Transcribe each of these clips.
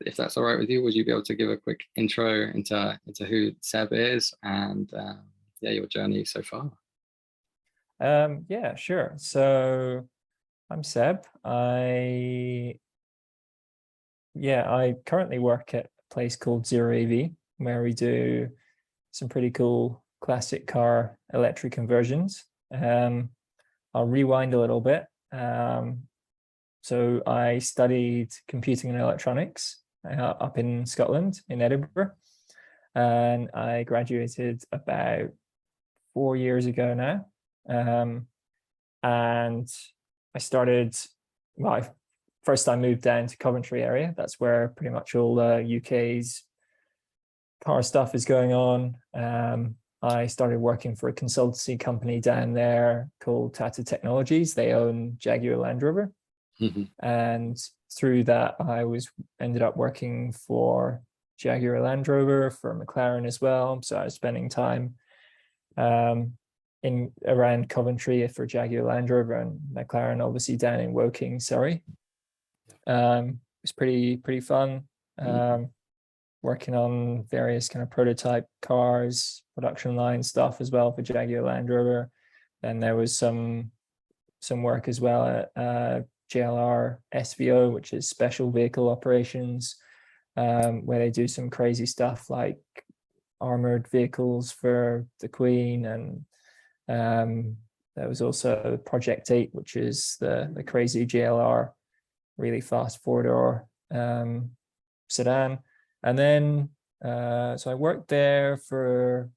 if that's all right with you, would you be able to give a quick intro into who Seb is and yeah, your journey so far? Yeah, sure. So I'm Seb. I currently work at a place called Zero EV, where we do some pretty cool classic car electric conversions. I'll rewind a little bit. So I studied computing and electronics up in Scotland, in Edinburgh, and I graduated about 4 years ago now. And I started, well, first I moved down to Coventry area. That's where pretty much all the UK's car stuff is going on. I started working for a consultancy company down there called Tata Technologies. They own Jaguar Land Rover. And through that, I ended up working for Jaguar Land Rover, for McLaren as well. So I was spending time in around Coventry for Jaguar Land Rover, and McLaren obviously down in Woking, Surrey. It was pretty fun. Working on various kind of prototype cars, production line stuff as well for Jaguar Land Rover. Then there was some work as well at JLR SVO, which is special vehicle operations, where they do some crazy stuff like armored vehicles for the Queen. And there was also Project 8, which is the crazy JLR really fast four-door sedan. And then so I worked there for,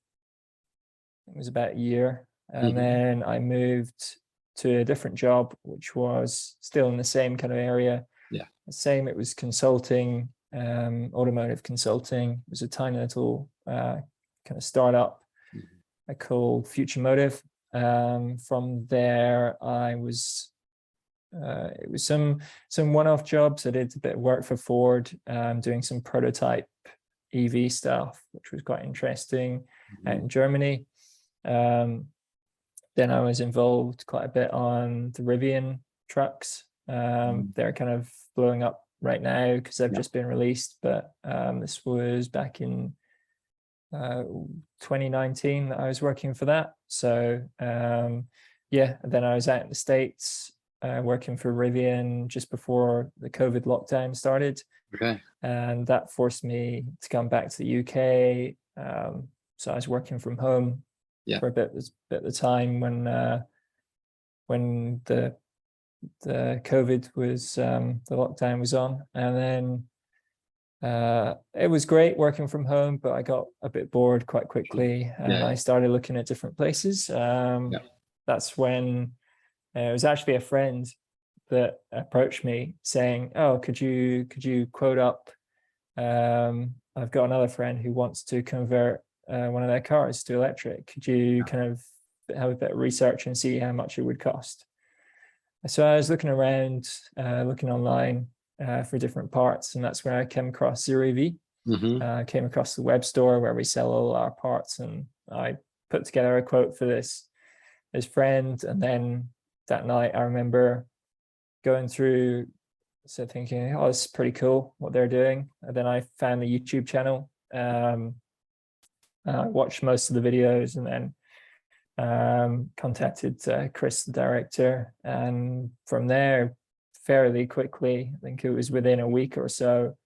it was about a year, and then I moved to a different job, which was still in the same kind of area. Yeah, same, it was consulting, automotive consulting. It was a tiny little kind of startup called Future Motive. From there, I was it was some one-off jobs. I did a bit of work for Ford, doing some prototype EV stuff, which was quite interesting, out in Germany. Then I was involved quite a bit on the Rivian trucks. They're kind of blowing up right now because they've just been released, but this was back in 2019 that I was working for that. So yeah, then I was out in the States working for Rivian just before the COVID lockdown started. Okay. And that forced me to come back to the UK. So I was working from home for a bit of the time when the COVID was, the lockdown was on. And then it was great working from home, but I got a bit bored quite quickly, and I started looking at different places. That's when it was actually a friend that approached me saying, "Oh, could you quote up? I've got another friend who wants to convert one of their cars to electric. Could you kind of have a bit of research and see how much it would cost?" So I was looking around, looking online for different parts, and that's where I came across Zero EV. I came across the web store where we sell all our parts, and I put together a quote for this friend. And then that night, I remember going through, so thinking, "Oh, this is pretty cool what they're doing." And then I found the YouTube channel. I watched most of the videos, and then contacted Chris, the director, and from there, fairly quickly, I think it was within a week or so,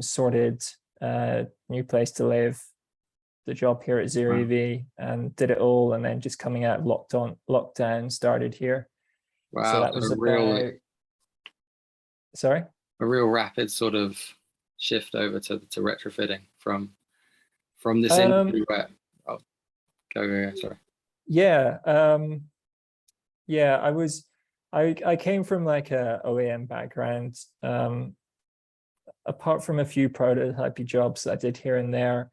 sorted a new place to live, the job here at Zero EV, and did it all. And then just coming out of lockdown, started here. Wow. So that was about, sorry? A real rapid sort of shift over to retrofitting from this industry where, go, sorry. Yeah. Yeah, I came from like a OEM background. Apart from a few prototypey jobs that I did here and there,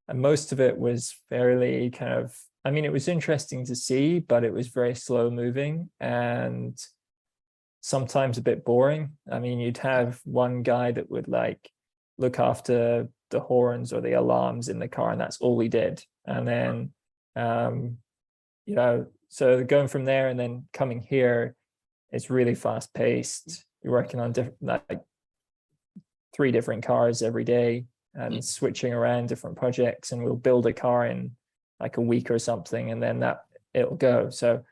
and most of it was fairly kind of, I mean, it was interesting to see, but it was very slow moving and sometimes a bit boring. I mean, you'd have one guy that would like look after the horns or the alarms in the car, and that's all he did. And then, you know, so going from there and then coming here, it's really fast paced. You're working on different, like 3 different cars every day and switching around different projects, and we'll build a car in like a week or something, and then it'll go. So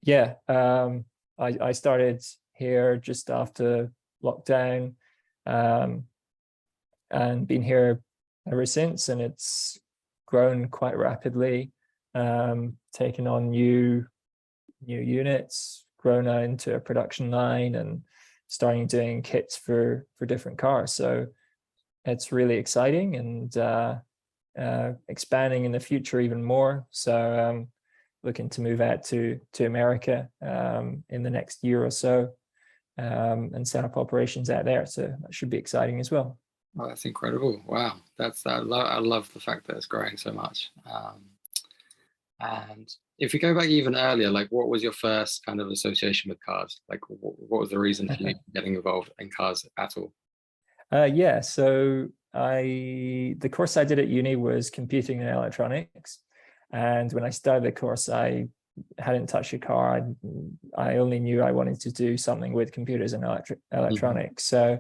yeah, I started here just after lockdown, and been here ever since, and it's grown quite rapidly, taken on new units, grown out into a production line, and starting doing kits for different cars. So it's really exciting, and expanding in the future even more. So looking to move out to America in the next year or so, and set up operations out there. So that should be exciting as well. Oh, that's incredible! Wow, I love the fact that it's growing so much. And if you go back even earlier, like what was your first kind of association with cars? Like what was the reason for you getting involved in cars at all? Yeah, so the course I did at uni was computing and electronics, and when I started the course, I hadn't touched a car. I only knew I wanted to do something with computers and electronics. So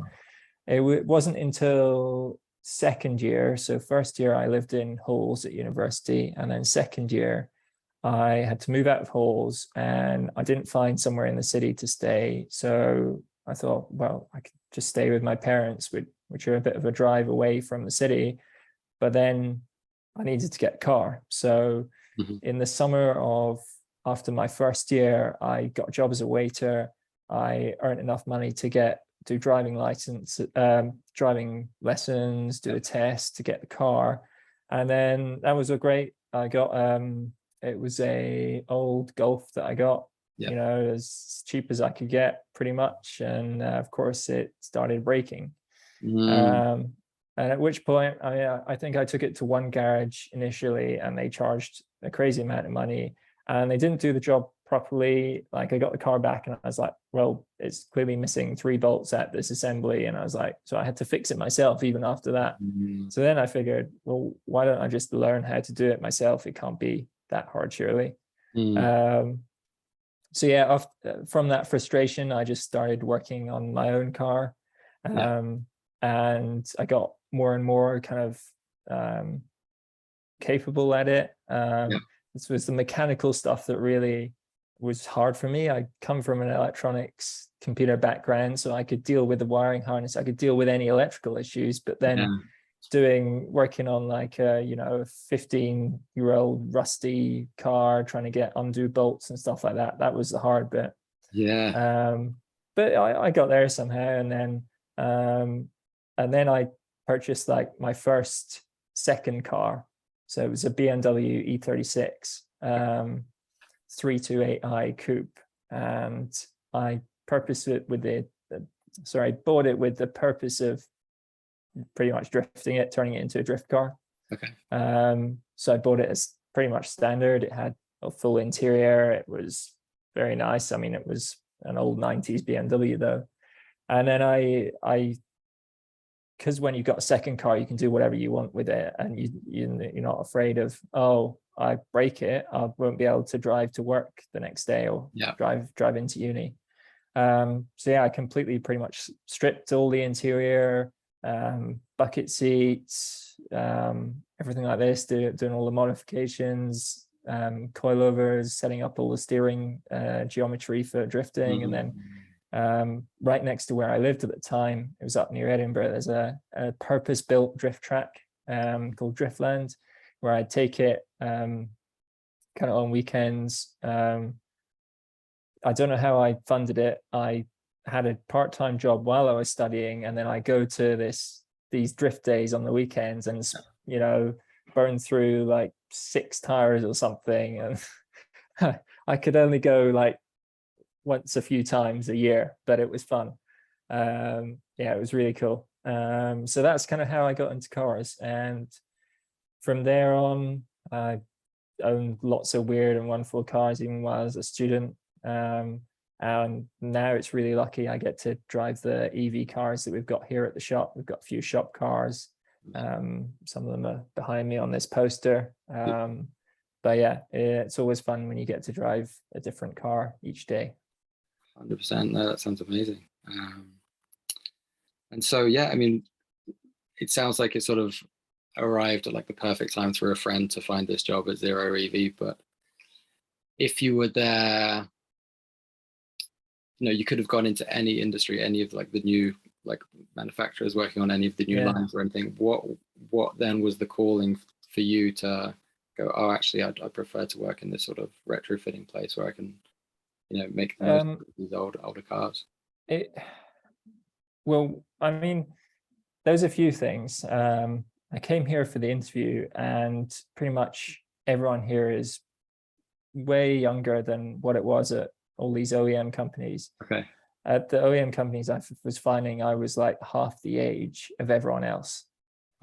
it wasn't until second year. So first year I lived in Halls at university, and then second year I had to move out of Halls, and I didn't find somewhere in the city to stay. So I thought, well, I could just stay with my parents, which are a bit of a drive away from the city. But then I needed to get a car. So in the summer after my first year, I got a job as a waiter. I earned enough money to do driving lessons, do a test to get the car. And then that was I got, it was a old Golf that I got, as cheap as I could get pretty much. And of course it started breaking. And at which point I think I took it to one garage initially, and they charged a crazy amount of money, and they didn't do the job properly. Like I got the car back and I was like, well, it's clearly missing 3 bolts at this assembly. And I was like, so I had to fix it myself even after that. So then I figured, well, why don't I just learn how to do it myself? It can't be that hard, surely. So yeah, from that frustration, I just started working on my own car. And I got more and more kind of capable at it. This was the mechanical stuff that really was hard for me. I come from an electronics computer background, so I could deal with the wiring harness, I could deal with any electrical issues, but then working on like a 15-year-old rusty car, trying to get undo bolts and stuff like that was the hard bit. But I got there somehow, and then I purchased like my second car. So it was a BMW E36 328i coupe, and I purposed it bought it with the purpose of pretty much turning it into a drift car. So I bought it as pretty much standard. It had a full interior. It was very nice. I mean, it was an old 90s BMW though. And then because when you've got a second car, you can do whatever you want with it, and you're not afraid of, oh, I break it, I won't be able to drive to work the next day or drive into uni. So yeah, I completely pretty much stripped all the interior, bucket seats, everything like this, doing all the modifications, coilovers, setting up all the steering geometry for drifting, and then right next to where I lived at the time, it was up near Edinburgh, there's a purpose-built drift track called Driftland, where I'd take it kind of on weekends. I don't know how I funded it. I had a part-time job while I was studying, and then I go to these drift days on the weekends and burn through like 6 tires or something, and I could only go like once a few times a year, but it was fun. It was really cool. So that's kind of how I got into cars, and from there on I owned lots of weird and wonderful cars even while I was a student, and now it's really lucky I get to drive the EV cars that we've got here at the shop. We've got a few shop cars, some of them are behind me on this poster, but yeah, it's always fun when you get to drive a different car each day. 100%. No, that sounds amazing. And so, yeah, I mean, it sounds like it sort of arrived at like the perfect time through a friend to find this job at Zero EV. But if you were there, you could have gone into any industry, any of like the new like manufacturers working on any of the new lines or anything. What then was the calling for you to go, oh, actually, I prefer to work in this sort of retrofitting place where I can, make the most of these older cars? Well, I mean, there's a few things. I came here for the interview, and pretty much everyone here is way younger than what it was at all these OEM companies. Okay. At the OEM companies, I was finding I was like half the age of everyone else.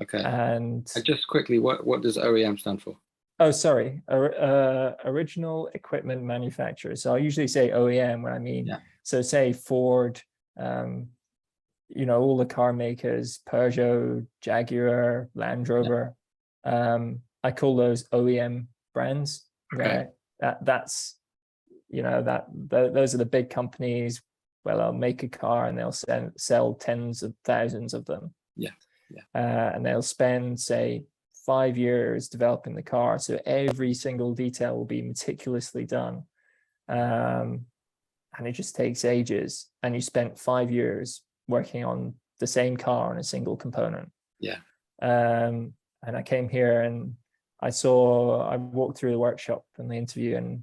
Okay. And just quickly, what does OEM stand for? Oh, sorry, original equipment manufacturer. So I usually say OEM when I mean, so say Ford, all the car makers, Peugeot, Jaguar, Land Rover. I call those OEM brands. Okay. That's those are the big companies where they'll make a car and they'll sell tens of thousands of them. And they'll spend, say, 5 years developing the car, so every single detail will be meticulously done, and it just takes ages, and you spent 5 years working on the same car on a single component. And I came here and I walked through the workshop and the interview, and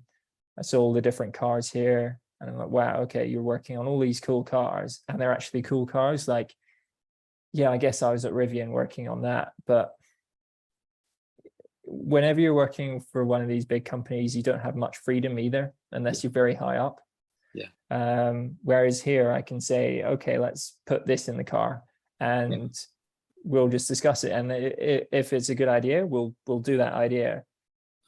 I saw all the different cars here, and I'm like, wow, okay, you're working on all these cool cars, and they're actually cool cars. Like, yeah, I guess I was at Rivian working on that, but whenever you're working for one of these big companies, you don't have much freedom either, unless you're very high up. Whereas here I can say, okay, let's put this in the car and we'll just discuss it. And if it's a good idea, we'll do that idea.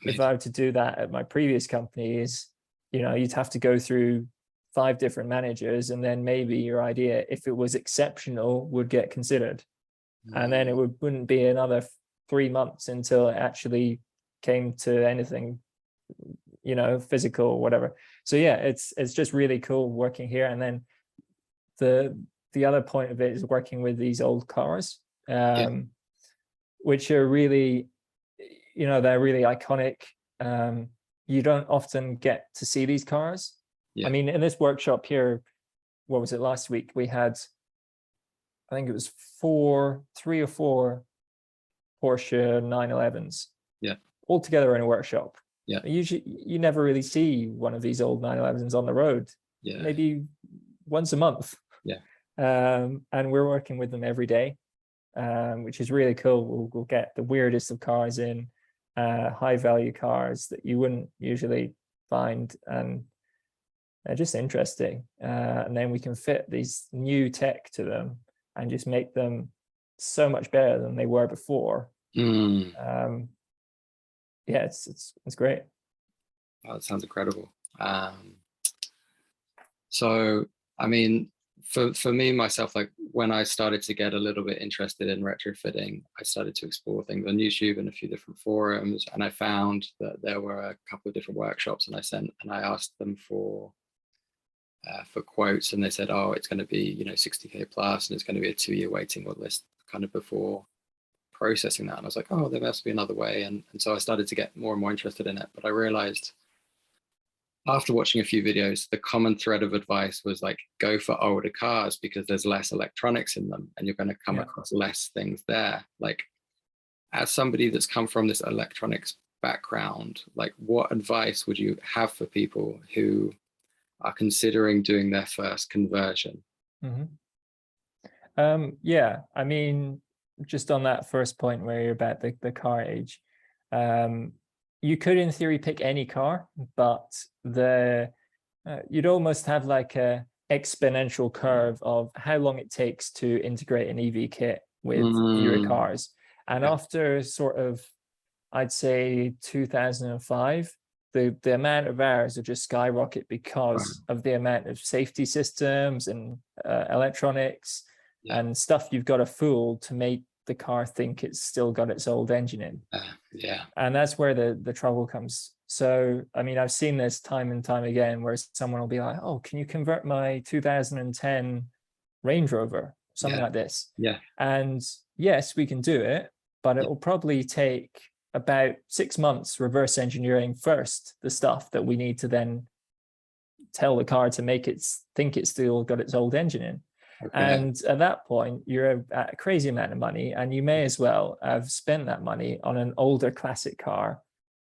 If I were to do that at my previous companies, you'd have to go through 5 different managers, and then maybe your idea, if it was exceptional, would get considered. And then it wouldn't be another 3 months until it actually came to anything, physical or whatever. So yeah, it's just really cool working here. And then the other point of it is working with these old cars, which are really, they're really iconic. You don't often get to see these cars. I mean, in this workshop here, what was it, last week, we had, I think it was 3 or 4 Porsche 911s all together in a workshop. Usually you never really see one of these old 911s on the road, maybe once a month. And we're working with them every day, which is really cool. We'll get the weirdest of cars in, high value cars that you wouldn't usually find, and they're just interesting. And then we can fit these new tech to them and just make them so much better than they were before. It's great. Oh, that sounds incredible. So I mean, for me myself, like when I started to get a little bit interested in retrofitting, I started to explore things on YouTube and a few different forums, and I found that there were a couple of different workshops, and I asked them for quotes, and they said, oh, it's going to be 60k plus, and it's going to be a 2-year waiting list kind of before processing that. And I was like, oh, there must be another way. And so I started to get more and more interested in it. But I realized after watching a few videos, the common thread of advice was like, go for older cars because there's less electronics in them and you're going to come across less things there. Like, as somebody that's come from this electronics background, like what advice would you have for people who are considering doing their first conversion? I mean, just on that first point where you're about the car age, you could in theory pick any car, but you'd almost have like a exponential curve of how long it takes to integrate an EV kit with newer cars. And after sort of, I'd say 2005, the amount of hours will just skyrocket because of the amount of safety systems and electronics and stuff you've got to fool to make the car think it's still got its old engine in. And that's where the trouble comes. So, I mean, I've seen this time and time again where someone will be like, oh, can you convert my 2010 Range Rover? something like this. Yeah. And yes, we can do it, but it will probably take about 6 months reverse engineering first the stuff that we need to then tell the car to make it think it's still got its old engine in. And at that point, you're at a crazy amount of money, and you may as well have spent that money on an older classic car,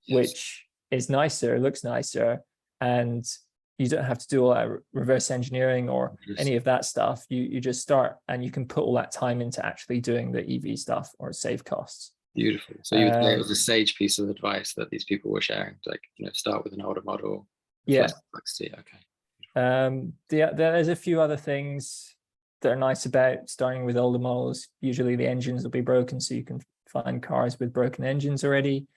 which is nicer, looks nicer, and you don't have to do all that reverse engineering or any of that stuff. You just start, and you can put all that time into actually doing the EV stuff or save costs. Beautiful. So you would say it was a sage piece of advice that these people were sharing, like, start with an older model. Yeah. Okay. There's a few other things that are nice about starting with older models. Usually the engines will be broken, so you can find cars with broken engines already.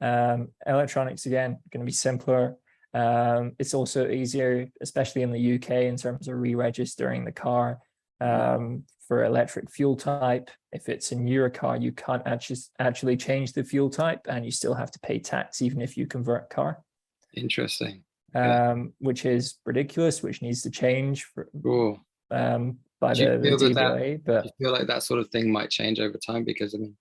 Electronics, again, going to be simpler. It's also easier, especially in the UK, in terms of re-registering the car for electric fuel type. If it's a newer car, you can't actually change the fuel type, and you still have to pay tax even if you convert car. Interesting. Which is ridiculous, which needs to change by the DVLA. But do you feel like that sort of thing might change over time? Because I mean,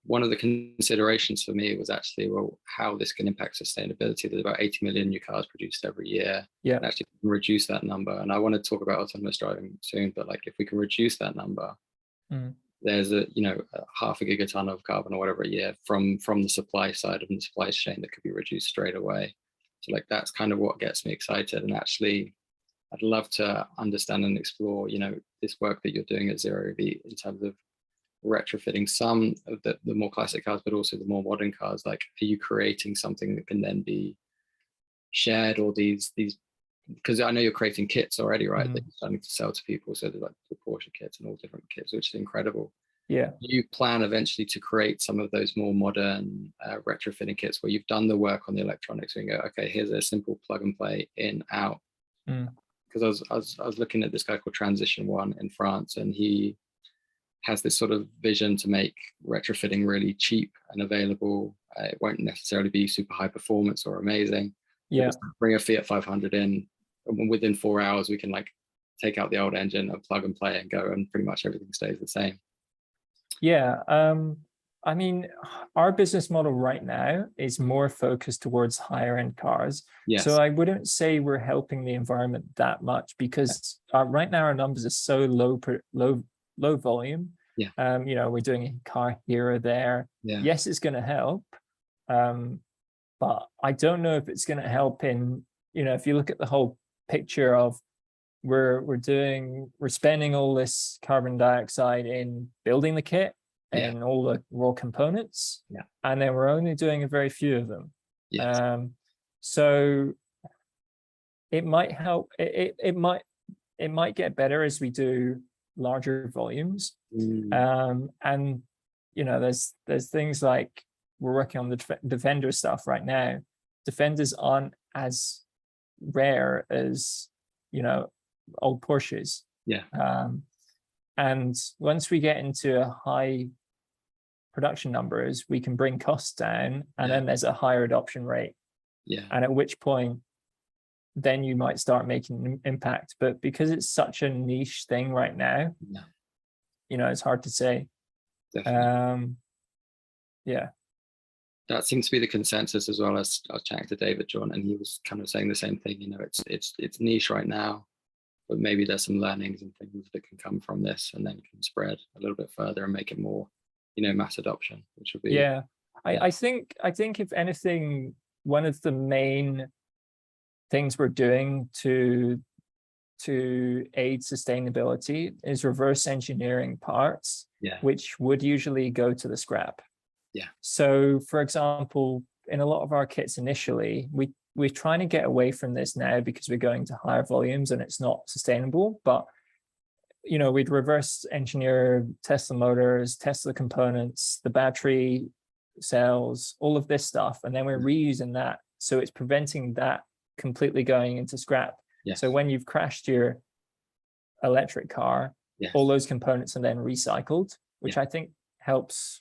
one of the considerations for me was actually, well, how this can impact sustainability. There's about 80 million new cars produced every year. Yeah. And actually reduce that number. And I want to talk about autonomous driving soon, but like, if we can reduce that number, there's a half a gigaton of carbon or whatever a year from the supply side of the supply chain that could be reduced straight away. So like, that's kind of what gets me excited. And actually, I'd love to understand and explore, this work that you're doing at Zero EV in terms of retrofitting some of the more classic cars, but also the more modern cars. Like, are you creating something that can then be shared, or these, because I know you're creating kits already, right? That you're starting to sell to people. So there's like the Porsche kits and all different kits, which is incredible. Yeah. Do you plan eventually to create some of those more modern retrofitting kits where you've done the work on the electronics and you go, okay, here's a simple plug and play in, out? Because I was looking at this guy called Transition One in France, and he has this sort of vision to make retrofitting really cheap and available. It won't necessarily be super high performance or amazing. Yeah. Just bring a Fiat 500 in, and within 4 hours we can like take out the old engine and plug and play and go, and pretty much everything stays the same. Yeah. I mean, our business model right now is more focused towards higher end cars. Yes. So I wouldn't say we're helping the environment that much, because right now our numbers are so low volume. Yeah. We're doing a car here or there. Yeah. Yes, it's going to help. But I don't know if it's going to help in, if you look at the whole picture of we're spending all this carbon dioxide in building the kit and all the raw components, and then we're only doing a very few of them. Yes. So it might help. It might get better as we do larger volumes. And there's things like, we're working on the Defender stuff right now. Defenders aren't as rare as old Porsches. And once we get into high production numbers, we can bring costs down, and then there's a higher adoption rate. And at which point then you might start making an impact. But because it's such a niche thing right now, it's hard to say. Definitely. That seems to be the consensus as well. As I was chatting to David John, and he was kind of saying the same thing. It's niche right now, but maybe there's some learnings and things that can come from this, and then can spread a little bit further and make it more, mass adoption, which would be. I think if anything, one of the main things we're doing to aid sustainability is reverse engineering parts, which would usually go to the scrap. So, for example, in a lot of our kits initially, we're trying to get away from this now because we're going to higher volumes and it's not sustainable. But we'd reverse engineer Tesla motors, Tesla components, the battery cells, all of this stuff, and then we're reusing that. So it's preventing that completely going into scrap. So when you've crashed your electric car, all those components are then recycled, which I think helps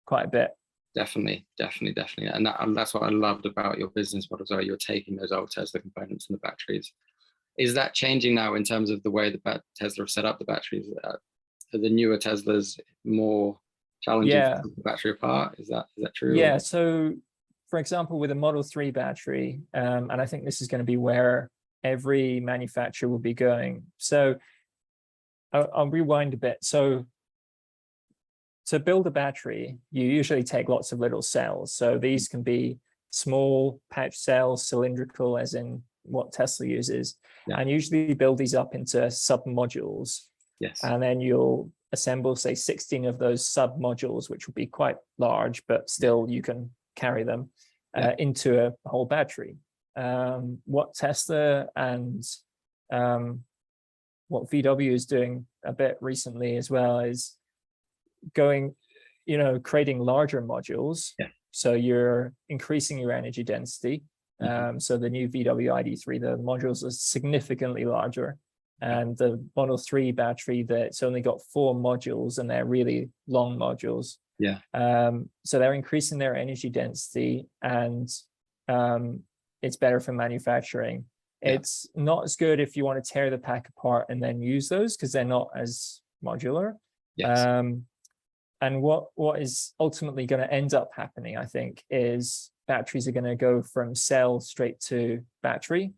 quite a bit. Definitely. And that's what I loved about your business model. So you're taking those old Tesla components and the batteries. Is that changing now in terms of the way that Tesla have set up the batteries? the newer Teslas more challenging to take the battery apart? Is that true? Yeah. So, for example, with a Model 3 battery, and I think this is going to be where every manufacturer will be going. So, I'll rewind a bit. So, to build a battery, you usually take lots of little cells. So these can be small pouch cells, cylindrical, as in what Tesla uses, and usually build these up into sub-modules. Yes. And then you'll assemble, say, 16 of those sub-modules, which will be quite large, but still you can carry them into a whole battery. What Tesla and what VW is doing a bit recently as well is going, creating larger modules. So you're increasing your energy density. So the new VW ID3, the modules are significantly larger, and the Model 3 battery, that's only got 4 modules, and they're really long modules. So they're increasing their energy density, and it's better for manufacturing. It's not as good if you want to tear the pack apart and then use those, because they're not as modular. And what is ultimately going to end up happening, I think, is batteries are going to go from cell straight to battery.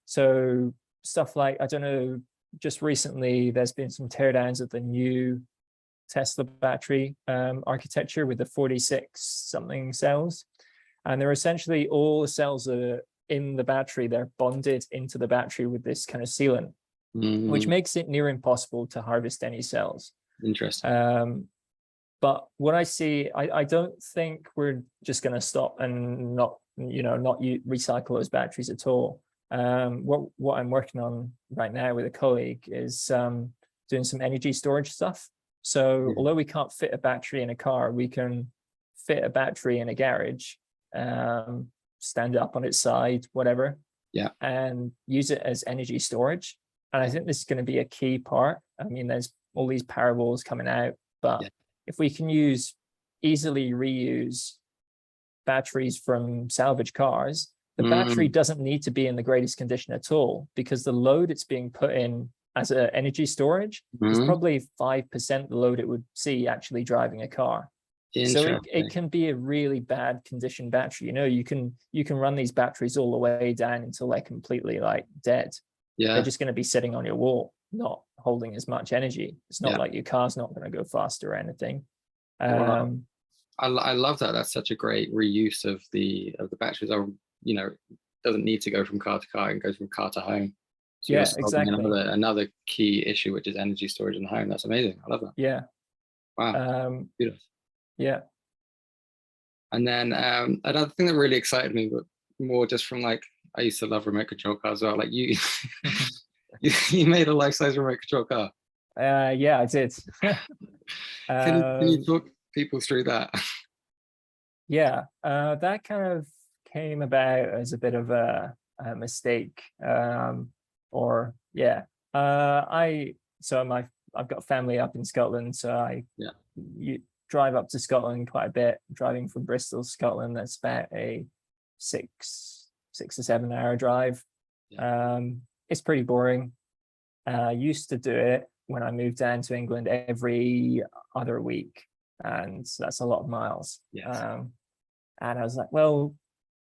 So stuff like, I don't know, just recently there's been some teardowns of the new Tesla battery architecture with the 46 something cells. And they're essentially, all the cells are in the battery, they're bonded into the battery with this kind of sealant, which makes it near impossible to harvest any cells. Interesting. But what I see, I don't think we're just going to stop and not recycle those batteries at all. What I'm working on right now with a colleague is doing some energy storage stuff. So although we can't fit a battery in a car, we can fit a battery in a garage, stand it up on its side, whatever, and use it as energy storage. And I think this is going to be a key part. I mean, there's all these parables coming out, but if we can easily reuse batteries from salvage cars, the battery doesn't need to be in the greatest condition at all, because the load it's being put in as an energy storage is probably 5% the load it would see actually driving a car. So it can be a really bad condition battery. You can run these batteries all the way down until they're completely dead. They're just going to be sitting on your wall, not holding as much energy. It's not like your car's not going to go faster or anything. Wow. I love that. That's such a great reuse of the batteries. Doesn't need to go from car to car, and goes from car to home. So you're solving another key issue, which is energy storage in the home. That's amazing. I love that. Wow. Beautiful. And then another thing that really excited me, but more just from I used to love remote control cars as well. You you made a life-size remote control car. I did. Can you talk people through that? That kind of came about as a bit of a mistake. I've got family up in Scotland, so you drive up to Scotland quite a bit. Driving from Bristol, Scotland, that's about a 6 or 7 hour drive. It's pretty boring. I used to do it when I moved down to England every other week, and that's a lot of miles. And I was like, well,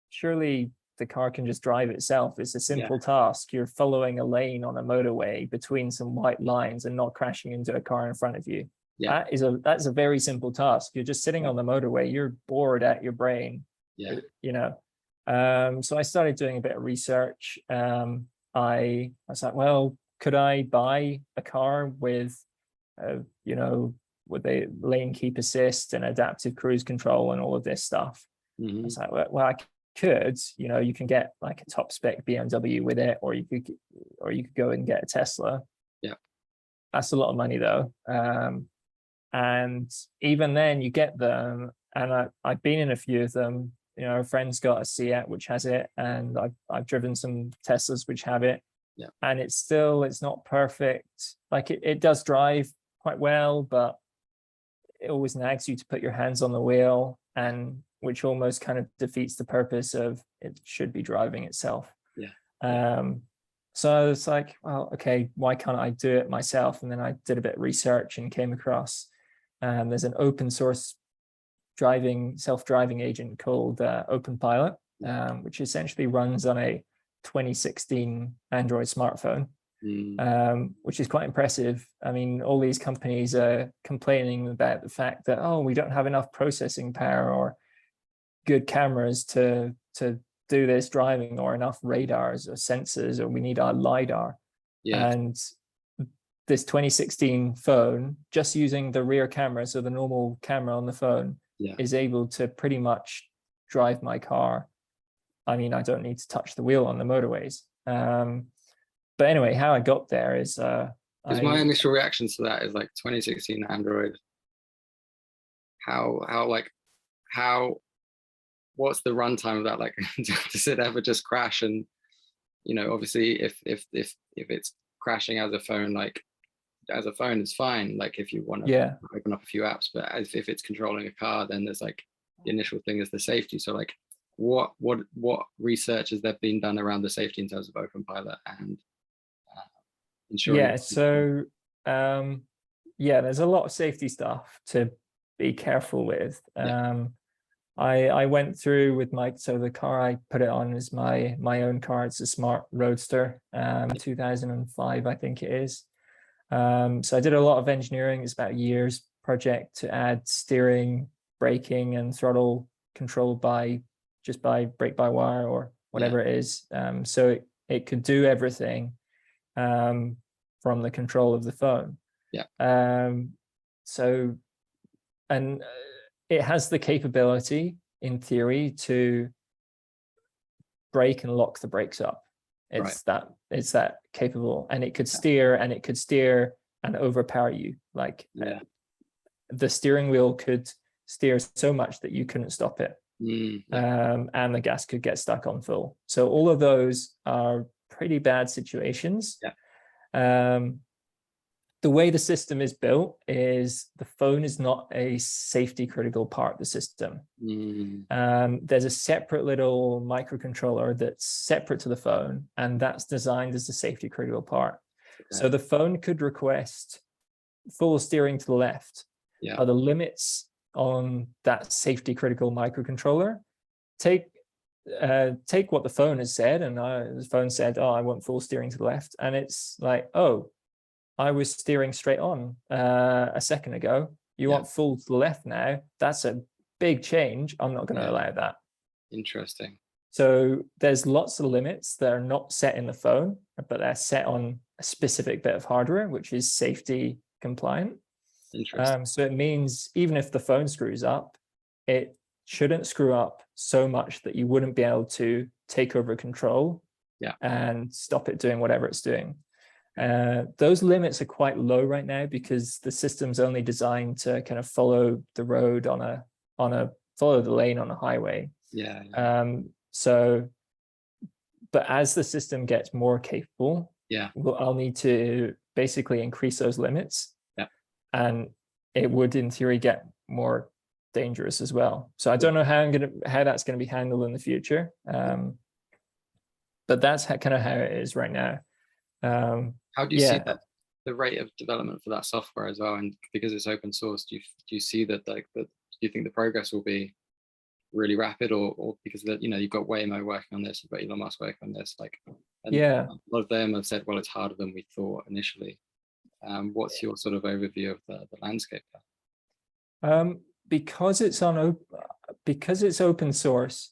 surely the car can just drive itself. It's a simple task. You're following a lane on a motorway between some white lines and not crashing into a car in front of you. That's a very simple task. You're just sitting on the motorway. You're bored at your brain. So I started doing a bit of research. I was like, well, could I buy a car with with a lane keep assist and adaptive cruise control and all of this stuff? I was like, well, I could. You can get a top spec BMW with it, or you could go and get a Tesla. That's a lot of money though. And even then, you get them, and I've been in a few of them. A friend's got a Seat which has it, and I've driven some Teslas which have it. And it's not perfect. It does drive quite well, but it always nags you to put your hands on the wheel, and which almost kind of defeats the purpose of it should be driving itself. So I was like, well, okay, why can't I do it myself? And then I did a bit of research and came across there's an open source self-driving agent called OpenPilot, which essentially runs on a 2016 Android smartphone, which is quite impressive. I mean, all these companies are complaining about the fact that, oh, we don't have enough processing power or good cameras to do this driving, or enough radars or sensors, or we need our LiDAR. Yeah. And this 2016 phone, just using the rear camera, so the normal camera on the phone, is able to pretty much drive my car. I mean, I don't need to touch the wheel on the motorways. But anyway, how I got there is because my initial reaction to that is like 2016 Android. What's the runtime of that? Like, does it ever just crash? And obviously, if it's crashing as a phone, like as a phone, it's fine. Like if you want to open up a few apps, but if it's controlling a car, then there's like the initial thing is the safety. So like, what research has there been done around the safety in terms of OpenPilot and ensuring? Yeah, so there's a lot of safety stuff to be careful with. I went through with the car I put it on is my own car. It's a smart roadster, 2005, I think it is. So I did a lot of engineering. It's about a year's project to add steering, braking, and throttle control by brake-by-wire or whatever it is. So it could do everything from the control of the phone. It has the capability, in theory, to brake and lock the brakes up. It's that capable, and it could steer and overpower you. Like the steering wheel could steer so much that you couldn't stop it, and the gas could get stuck on full. So all of those are pretty bad situations. The way the system is built is the phone is not a safety critical part of the system. There's a separate little microcontroller that's separate to the phone, and that's designed as the safety critical part. So the phone could request full steering to the left, but the limits on that safety critical microcontroller take what the phone has said, and the phone said, oh, I want full steering to the left, and it's like, oh, I was steering straight on a second ago. You want full to the left now? That's a big change. I'm not going to allow that. Interesting. So there's lots of limits that are not set in the phone, but they're set on a specific bit of hardware, which is safety compliant. Interesting. So it means even if the phone screws up, it shouldn't screw up so much that you wouldn't be able to take over control and stop it doing whatever it's doing. Those limits are quite low right now because the system's only designed to kind of follow the road follow the lane on a highway. But as the system gets more capable, I'll need to basically increase those limits, and it would in theory get more dangerous as well. So I don't know how that's going to be handled in the future, but that's kind of how it is right now. How do you see that the rate of development for that software as well? And because it's open source, do you see that do you think the progress will be really rapid, or because you've got Waymo working on this, you've got Elon Musk working on this, a lot of them have said, well, it's harder than we thought initially. What's your sort of overview of the landscape there? Because it's open source,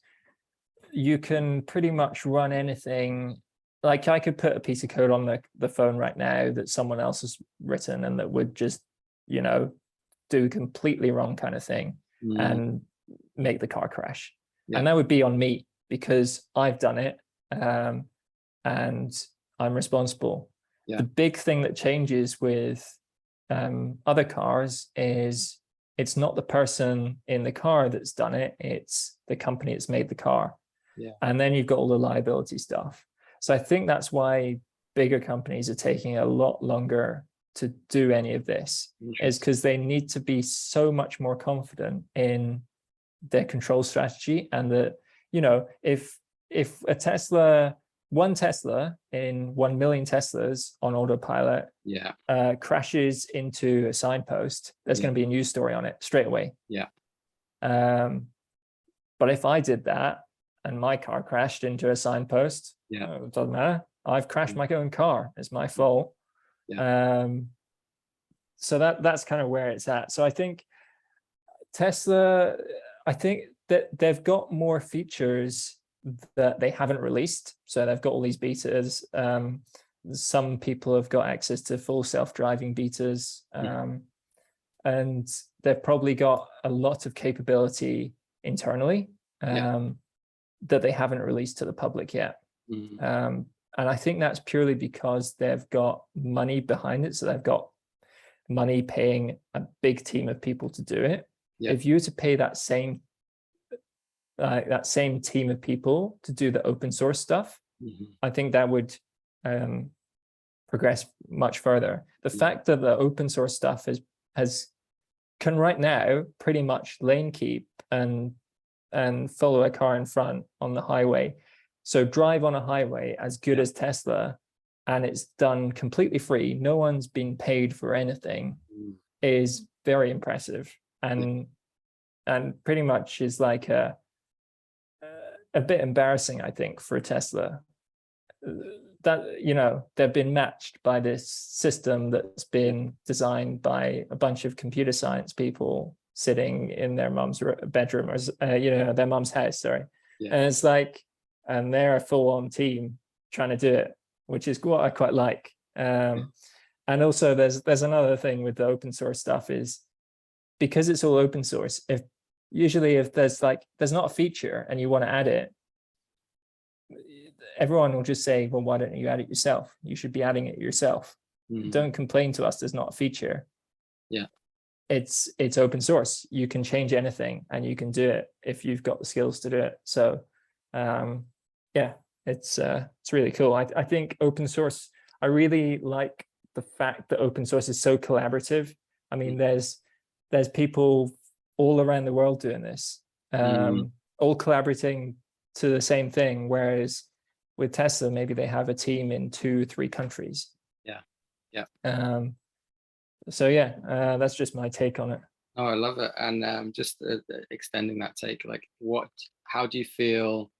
you can pretty much run anything. Like I could put a piece of code on the phone right now that someone else has written, and that would just, do a completely wrong kind of thing and make the car crash. And that would be on me because I've done it, and I'm responsible. The big thing that changes with other cars is it's not the person in the car that's done it, it's the company that's made the car. And then you've got all the liability stuff. So I think that's why bigger companies are taking a lot longer to do any of this, is because they need to be so much more confident in their control strategy. And that, if a Tesla one Tesla in 1 million Teslas on autopilot crashes into a signpost, there's going to be a news story on it straight away. But if I did that and my car crashed into a signpost, it doesn't matter. I've crashed my own car. It's my fault. So that's kind of where it's at. So I think Tesla, I think that they've got more features that they haven't released. So they've got all these betas. Some people have got access to full self-driving betas. And they've probably got a lot of capability internally that they haven't released to the public yet. And I think that's purely because they've got money behind it. So they've got money paying a big team of people to do it. If you were to pay that same team of people to do the open source stuff, I think that would progress much further. The fact that the open source stuff can right now pretty much lane keep and follow a car in front on the highway. So drive on a highway as good as Tesla, and it's done completely free. No one's been paid for anything, is very impressive, and pretty much is like a bit embarrassing, I think, for Tesla. That, you know, they've been matched by this system that's been designed by a bunch of computer science people sitting in their mom's bedroom, or their mom's house, sorry. And it's like, and they're a full-on team trying to do it, which is what I quite like. And also there's another thing with the open source stuff, is because it's all open source, if there's not a feature and you want to add it, everyone will just say, well, why don't you add it yourself? You should be adding it yourself. Don't complain to us there's not a feature. It's open source. You can change anything and you can do it if you've got the skills to do it. So it's really cool. I think open source, I really like the fact that open source is so collaborative. I mean, there's people all around the world doing this, all collaborating to the same thing, whereas with Tesla, maybe they have a team in 2-3 countries. So that's just my take on it. Oh, I love it. And just extending that take, like, how do you feel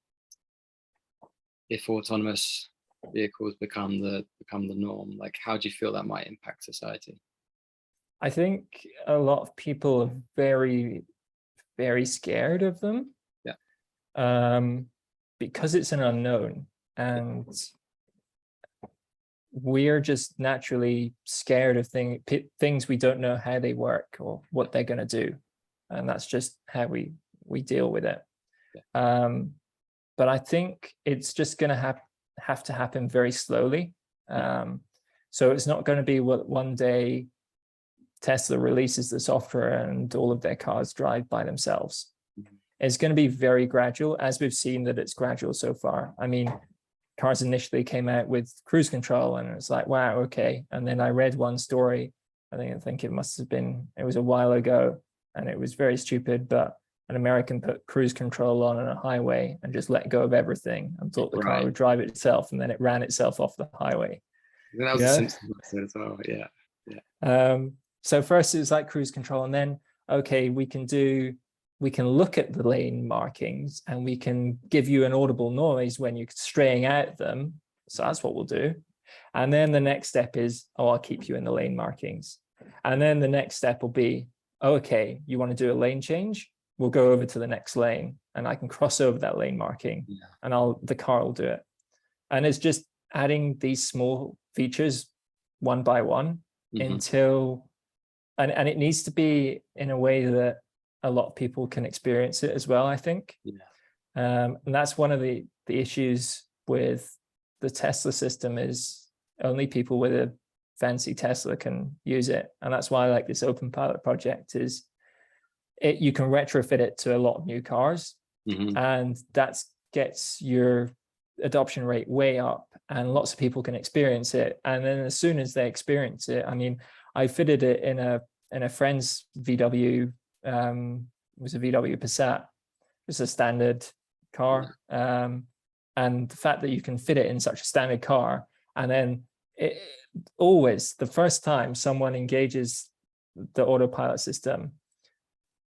if autonomous vehicles become the norm? Like, how do you feel that might impact society? I think a lot of people are very, very scared of them. Because it's an unknown, and we're just naturally scared of things we don't know how they work or what they're going to do, and that's just how we deal with it. But I think it's just going to have to happen very slowly. So it's not going to be what one day Tesla releases the software and all of their cars drive by themselves. It's going to be very gradual, as we've seen that it's gradual so far. I mean, cars initially came out with cruise control and it's like, wow, okay. And then I read one story, I think it was a while ago, and it was very stupid, but an American put cruise control on a highway and just let go of everything and thought the car would drive itself, and then it ran itself off the highway. That was a Simpsons episode as well. So first it was like cruise control, and then, okay, we can look at the lane markings and we can give you an audible noise when you're straying out them. So that's what we'll do. And then the next step is, I'll keep you in the lane markings. And then the next step will be, okay, you want to do a lane change? We'll go over to the next lane and I can cross over that lane marking and the car will do it. And it's just adding these small features one by one until, and it needs to be in a way that a lot of people can experience it as well, I think. And that's one of the issues with the Tesla system, is only people with a fancy Tesla can use it. And that's why I like this open pilot project, is you can retrofit it to a lot of new cars, and that gets your adoption rate way up and lots of people can experience it. And then as soon as they experience it, I mean, I fitted it in a friend's VW. It was a VW Passat. It's a standard car, and And the fact that you can fit it in such a standard car, and then always the first time someone engages the autopilot system,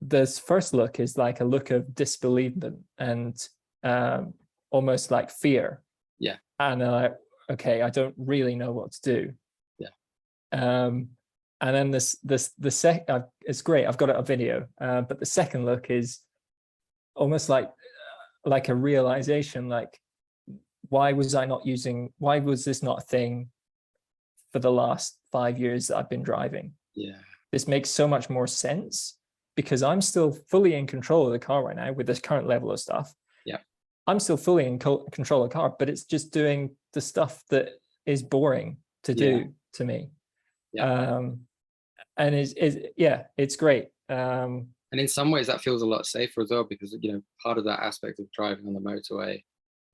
this first look is like a look of disbelievement and almost like fear. Yeah. And they're like, okay, I don't really know what to do. Yeah. And then it's great. I've got it on video, but the second look is almost like a realization, like, why was this not a thing for the last 5 years that I've been driving? Yeah. This makes so much more sense because I'm still fully in control of the car right now with this current level of stuff. Yeah. I'm still fully in control of the car, but it's just doing the stuff that is boring to do to me. Yeah. And it's great. And in some ways that feels a lot safer as well, because, you know, part of that aspect of driving on the motorway,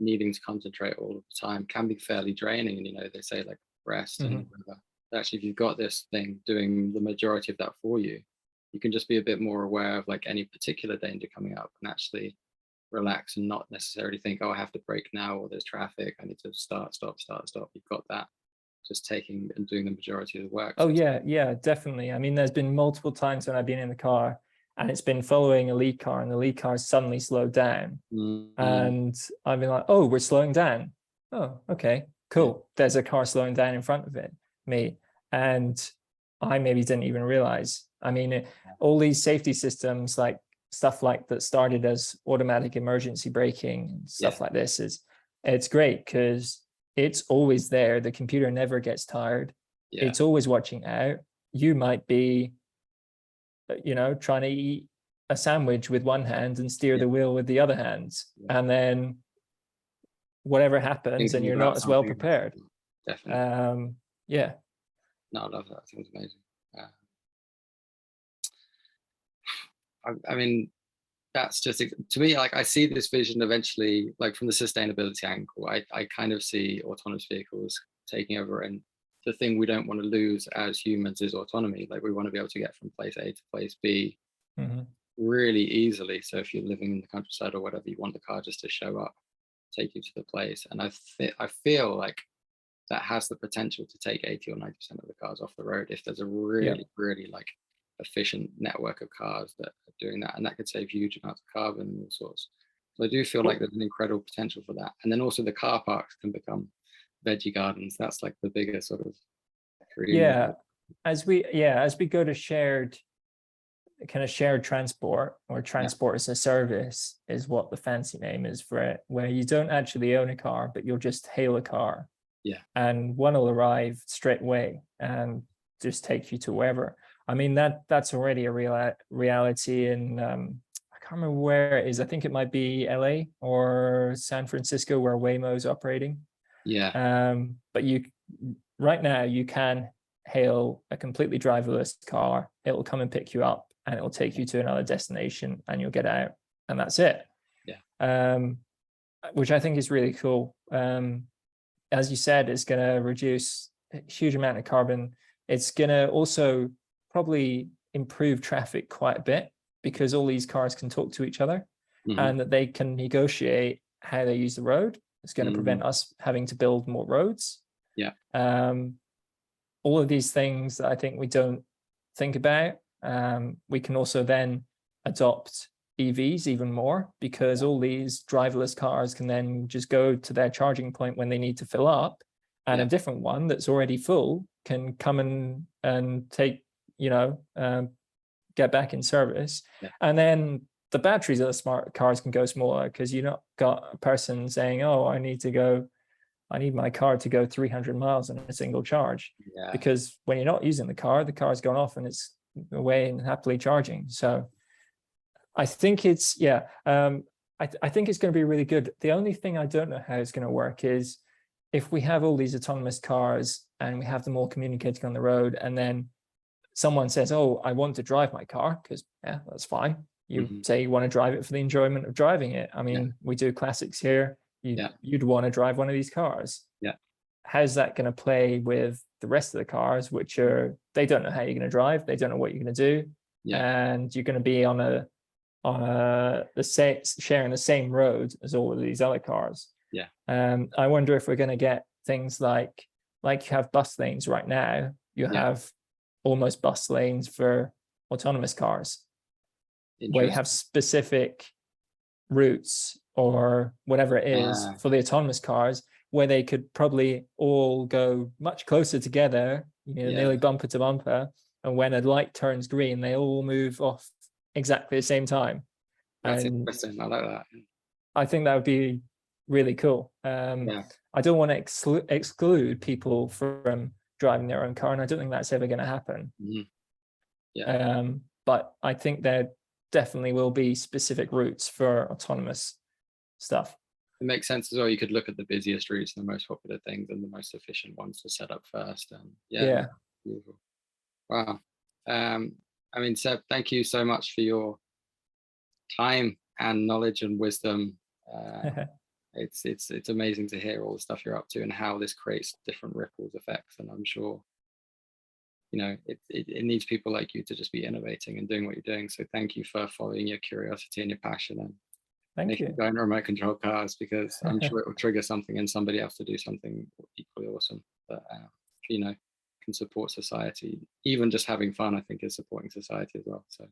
needing to concentrate all of the time, can be fairly draining. And, you know, they say like rest and whatever. Actually, if you've got this thing doing the majority of that for you, you can just be a bit more aware of like any particular danger coming up and actually relax and not necessarily think, oh, I have to brake now, or there's traffic, I need to start. You've got that just taking and doing the majority of the work. Oh yeah, definitely. I mean, there's been multiple times when I've been in the car and it's been following a lead car and the lead car suddenly slowed down. And I've been like, oh, we're slowing down. Oh, okay, cool. There's a car slowing down in front of me. And I maybe didn't even realize. I mean, all these safety systems, like stuff like that started as automatic emergency braking and stuff like this, it's great because it's always there. The computer never gets tired. It's always watching out. You might be, you know, trying to eat a sandwich with one hand and steer the wheel with the other hand. And then whatever happens and you're not as well prepared. Definitely. Yeah. No, I love that. I think it's amazing. I mean, that's just, to me, like, I see this vision eventually, like from the sustainability angle, I kind of see autonomous vehicles taking over, and the thing we don't want to lose as humans is autonomy. Like, we want to be able to get from place A to place B really easily. So if you're living in the countryside or whatever, you want the car just to show up, take you to the place. And I feel like that has the potential to take 80 or 90% of the cars off the road if there's a really like efficient network of cars that are doing that, and that could save huge amounts of carbon and all sorts. So I do feel like there's an incredible potential for that. And then also the car parks can become veggie gardens. That's like the bigger sort of dream. As we go to shared transport, or transport as a service is what the fancy name is for it, where you don't actually own a car but you'll just hail a car, and one will arrive straight away and just take you to wherever. I mean, that's already a reality in I can't remember where it is. I think it might be LA or San Francisco where Waymo's operating. But right now you can hail a completely driverless car. It will come and pick you up and it will take you to another destination and you'll get out and that's it. Which I think is really cool. As you said, it's going to reduce a huge amount of carbon. It's going to also probably improve traffic quite a bit because all these cars can talk to each other and that they can negotiate how they use the road. It's going to prevent us having to build more roads. All of these things that I think we don't think about. We can also then adopt EVs even more because all these driverless cars can then just go to their charging point when they need to fill up, and a different one that's already full can come and take, you know, get back in service. And then the batteries of the smart cars can go smaller because you've not got a person saying, oh, I need my car to go 300 miles on a single charge. Because when you're not using the car's gone off and it's away and happily charging. So I think it's I think it's going to be really good. The only thing I don't know how it's going to work is if we have all these autonomous cars and we have them all communicating on the road, and then someone says, oh, I want to drive my car, because that's fine. You say you want to drive it for the enjoyment of driving it. I mean, we do classics here. You'd want to drive one of these cars. How's that going to play with the rest of the cars, which they don't know how you're going to drive. They don't know what you're going to do. And you're going to be on sharing the same road as all of these other cars. Yeah. I wonder if we're going to get things like you have bus lanes right now, you have almost bus lanes for autonomous cars, where you have specific routes or whatever it is for the autonomous cars, where they could probably all go much closer together, nearly bumper to bumper. And when a light turns green, they all move off exactly the same time. That's interesting. I like that. I think that would be really cool. I don't want to exclude people from driving their own car, and I don't think that's ever going to happen. But I think there definitely will be specific routes for autonomous stuff. It makes sense as well. You could look at the busiest routes and the most popular things and the most efficient ones to set up first. Beautiful. Wow. I mean, Seb, thank you so much for your time and knowledge and wisdom. It's amazing to hear all the stuff you're up to and how this creates different ripples effects. And I'm sure, it needs people like you to just be innovating and doing what you're doing. So thank you for following your curiosity and your passion and thank you. Going remote control cars, because I'm sure it will trigger something in somebody else to do something equally awesome. But can support society. Even just having fun, I think, is supporting society as well. So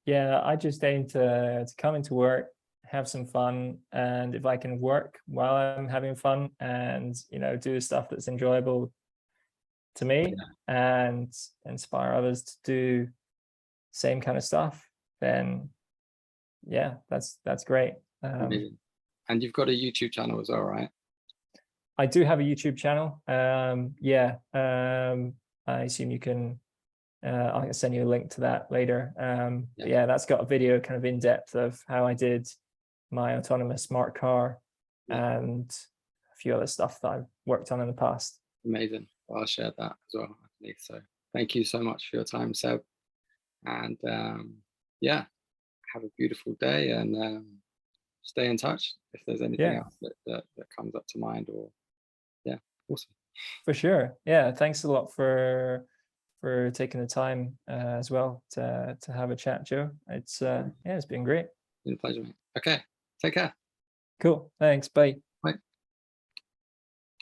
yeah, I just aim to come into work, have some fun, and if I can work while I'm having fun and do stuff that's enjoyable to me and inspire others to do same kind of stuff, then yeah, that's great. And you've got a YouTube channel as well, right? I do have a YouTube channel. I assume you can I'll send you a link to that later. That's got a video kind of in depth of how I did my autonomous smart car and a few other stuff that I've worked on in the past. Amazing. Well, I'll share that as well. So thank you so much for your time, Seb. And have a beautiful day and stay in touch if there's anything else that comes up to mind. Or awesome. For sure. Yeah, thanks a lot for taking the time as well to have a chat, Joe. It's been great. It's been a pleasure, mate. Okay, take care. Cool. Thanks. Bye.